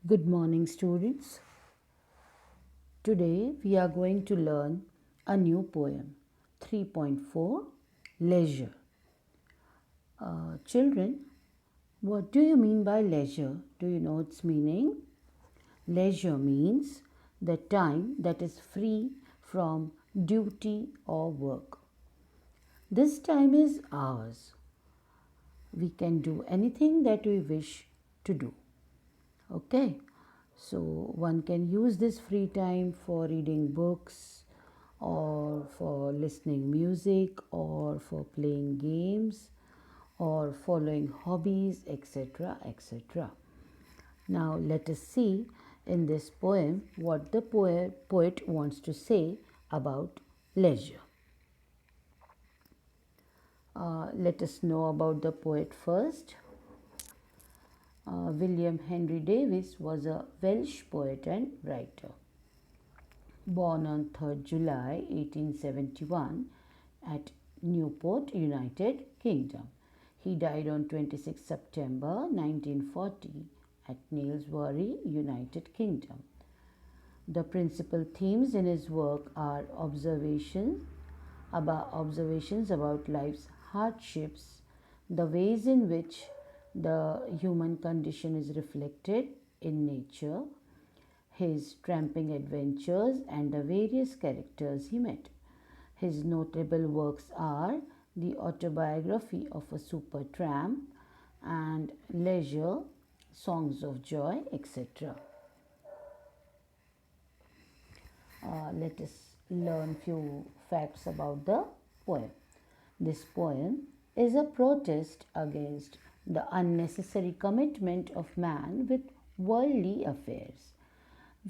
Good morning, students. Today we are going to learn a new poem 3.4 Leisure. Children, what do you mean by leisure? Do you know its meaning? Leisure means the time that is free from duty or work. This time is ours. We can do anything that we wish to do. Okay, so one can use this free time for reading books or for listening music or for playing games or following hobbies, etc. etc. Now let us see in this poem what the poet wants to say about leisure. Let us know about the poet first. William Henry Davies was a Welsh poet and writer. Born on 3rd July 1871 at Newport, United Kingdom. He died on 26 September 1940 at Nailsbury, United Kingdom. The principal themes in his work are observations about life's hardships, the ways in which the human condition is reflected in nature, his tramping adventures, and the various characters he met. His notable works are The Autobiography of a Super Tramp and Leisure, Songs of Joy, etc. Let us learn few facts about the poem. This poem is a protest against the unnecessary commitment of man with worldly affairs.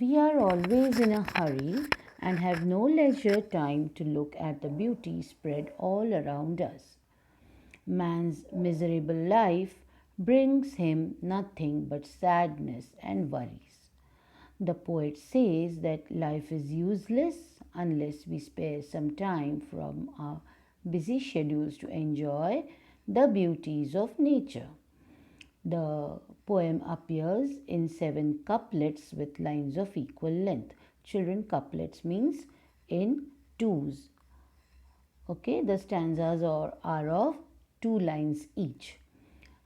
We are always in a hurry and have no leisure time to look at the beauty spread all around us. Man's miserable life brings him nothing but sadness and worries. The poet says that life is useless unless we spare some time from our busy schedules to enjoy the beauties of nature. The poem appears in 7 couplets with lines of equal length. Children, couplets means in twos. Okay, the stanzas are of 2 lines each.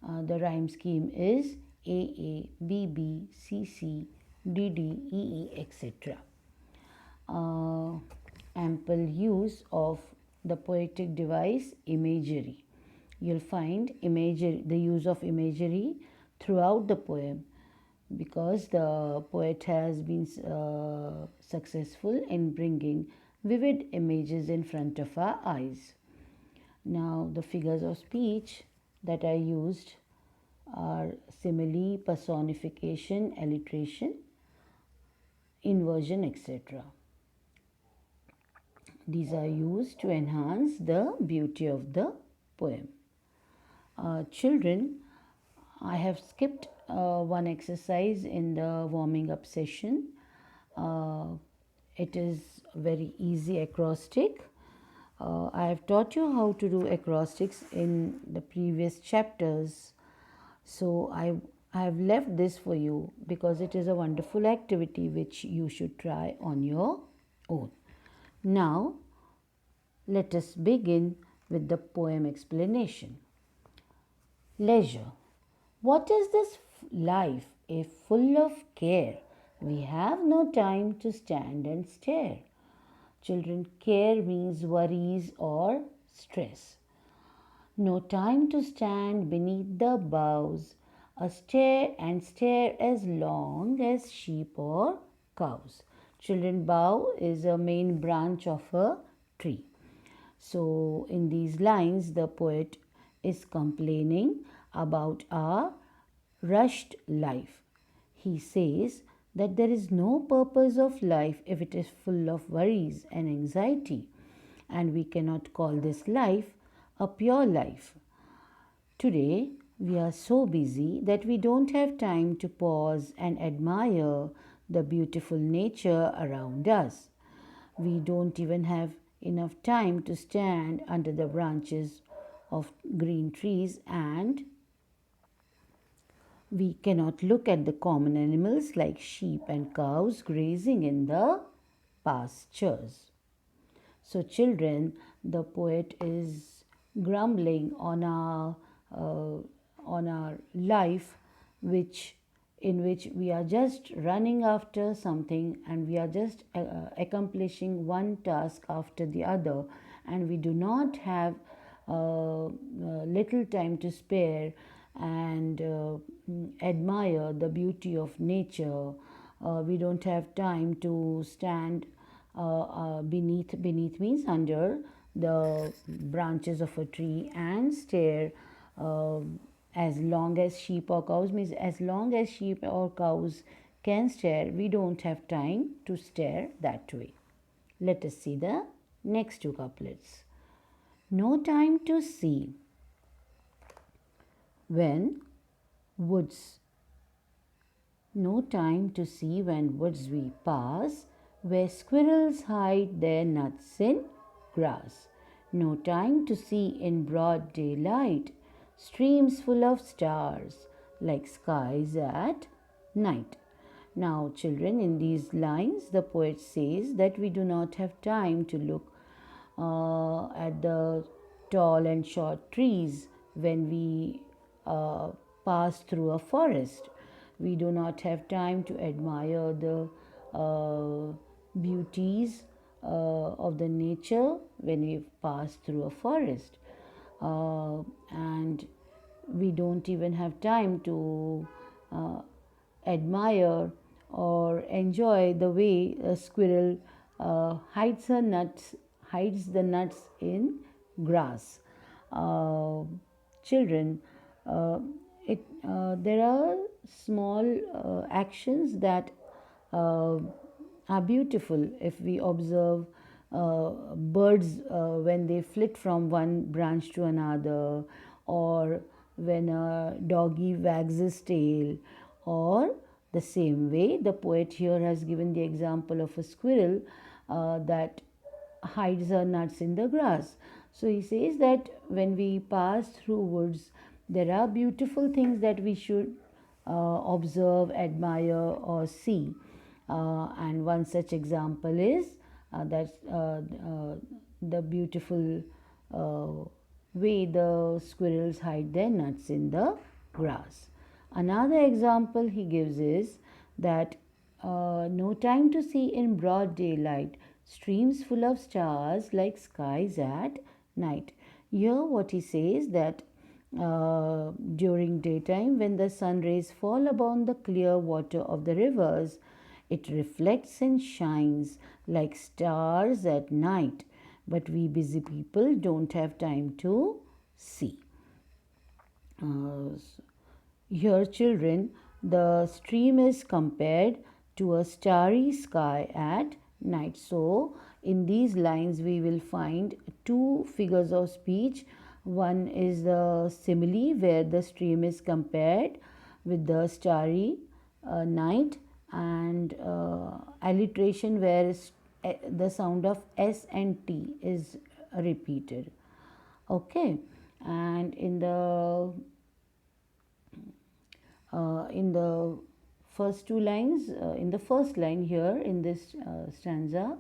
The rhyme scheme is A, B, B, C, C, D, D, E, E, etc. Ample use of the poetic device imagery. You'll find imagery, the use of imagery throughout the poem because the poet has been successful in bringing vivid images in front of our eyes. Now, the figures of speech that I used are simile, personification, alliteration, inversion, etc. These are used to enhance the beauty of the poem. Children, I have skipped one exercise in the warming up session. It is very easy acrostic. I have taught you how to do acrostics in the previous chapters. So I have left this for you because it is a wonderful activity which you should try on your own. Now, let us begin with the poem explanation. Leisure. What is this life if full of care? We have no time to stand and stare. Children, care means worries or stress. No time to stand beneath the boughs, a stare and stare as long as sheep or cows. Children, bough is a main branch of a tree. So, in these lines, the poet is complaining about our rushed life. He says that there is no purpose of life if it is full of worries and anxiety, and we cannot call this life a pure life. Today, we are so busy that we don't have time to pause and admire the beautiful nature around us. We don't even have enough time to stand under the branches of green trees and We cannot look at the common animals like sheep and cows grazing in the pastures. So, children, the poet is grumbling uh, on our life, which in which we are just running after something and we are just accomplishing one task after the other, and we do not have little time to spare and admire the beauty of nature. We don't have time to stand beneath means under the branches of a tree and stare uh, as long as sheep or cows means as long as sheep or cows can stare, we don't have time to stare that way. Let us see the next two couplets. No time to see when woods no time to see when woods we pass, where squirrels hide their nuts in grass. No time to see in broad daylight, streams full of stars, like skies at night. Now, children, in these lines, the poet says that we do not have time to look at the tall and short trees when we pass through a forest. We do not have time to admire the beauties of the nature when we pass through a forest. And we don't even have time to admire or enjoy the way a squirrel hides the nuts in grass. Uh, Children, uh, there are small actions that uh, are beautiful if we observe birds when they flit from one branch to another, or when a doggy wags his tail, or the same way the poet here has given the example of a squirrel that hides her nuts in the grass. So he says that when we pass through woods, there are beautiful things that we should observe, admire, or see. And one such example is that the beautiful way the squirrels hide their nuts in the grass. Another example he gives is that no time to see in broad daylight, streams full of stars like skies at night. Here, what he says that during daytime, when the sun rays fall upon the clear water of the rivers, it reflects and shines like stars at night. But we busy people don't have time to see. Uh, Here, children, the stream is compared to a starry sky at night. So, in these lines, we will find two figures of speech. One is the simile, where the stream is compared with the starry night, and alliteration, where the sound of S and T is repeated. Okay, and in the first two lines, in the first line here in this stanza,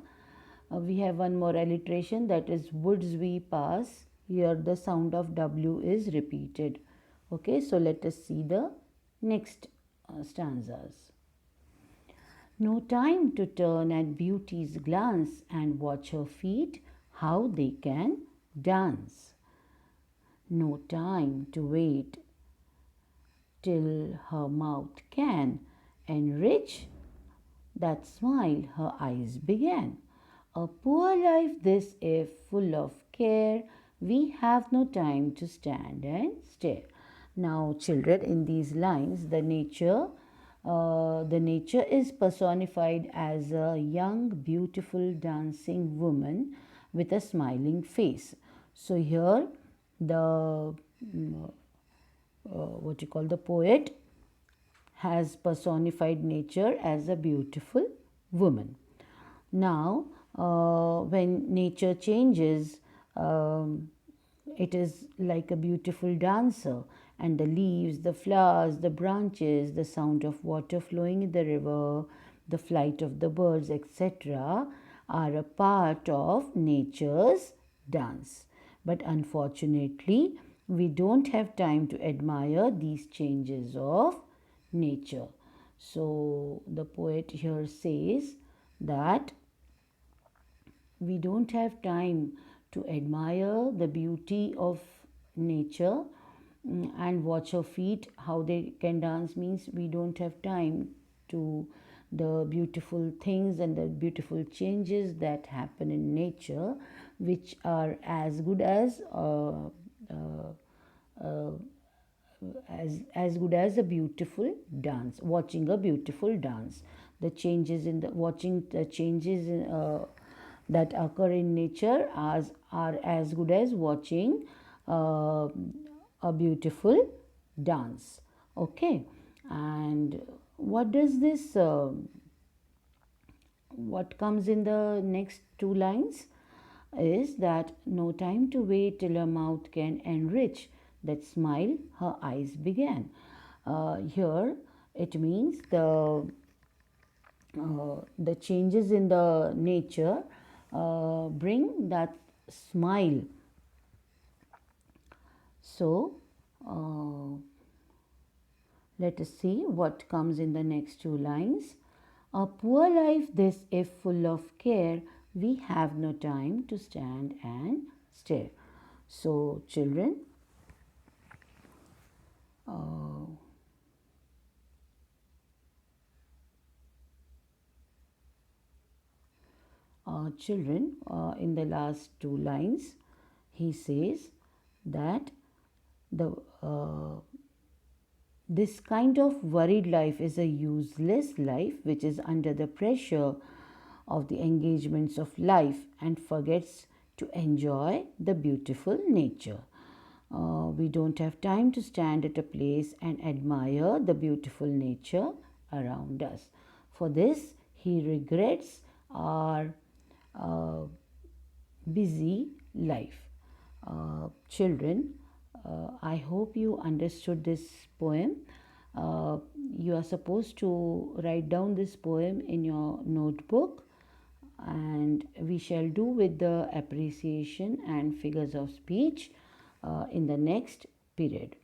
we have one more alliteration, that is woods we pass. Here the sound of W is repeated. Okay, so let us see the next stanzas. No time to turn at beauty's glance and watch her feet, how they can dance. No time to wait till her mouth can enrich that smile her eyes began. A poor life this, if full of care, we have no time to stand and stare. Now, children, in these lines, the nature is personified as a young, beautiful, dancing woman with a smiling face. So here, the what you call the poet has personified nature as a beautiful woman. Now, when nature changes, it is like a beautiful dancer, and the leaves, the flowers, the branches, the sound of water flowing in the river, the flight of the birds, etc., are a part of nature's dance. But unfortunately, we don't have time to admire these changes of nature. So the poet here says that we don't have time to admire the beauty of nature, and watch our feet how they can dance. Means we don't have time to the beautiful things and the beautiful changes that happen in nature, which are as good uh, as good as a beautiful dance, watching a beautiful dance. The changes in the watching the changes that occur in nature are as good as watching uh, a beautiful dance. Okay. And what does this what comes in the next two lines is that no time to wait till her mouth can enrich that smile her eyes began. Here it means the changes in the nature bring that smile. So let us see what comes in the next two lines. A poor life this, if full of care, we have no time to stand and stare. So, children, uh, in the last two lines, he says that the this kind of worried life is a useless life which is under the pressure of the engagements of life and forgets to enjoy the beautiful nature. We don't have time to stand at a place and admire the beautiful nature around us. For this, he regrets our uh, busy life. Children, I hope you understood this poem. You are supposed to write down this poem in your notebook, and we shall do with the appreciation and figures of speech in the next period.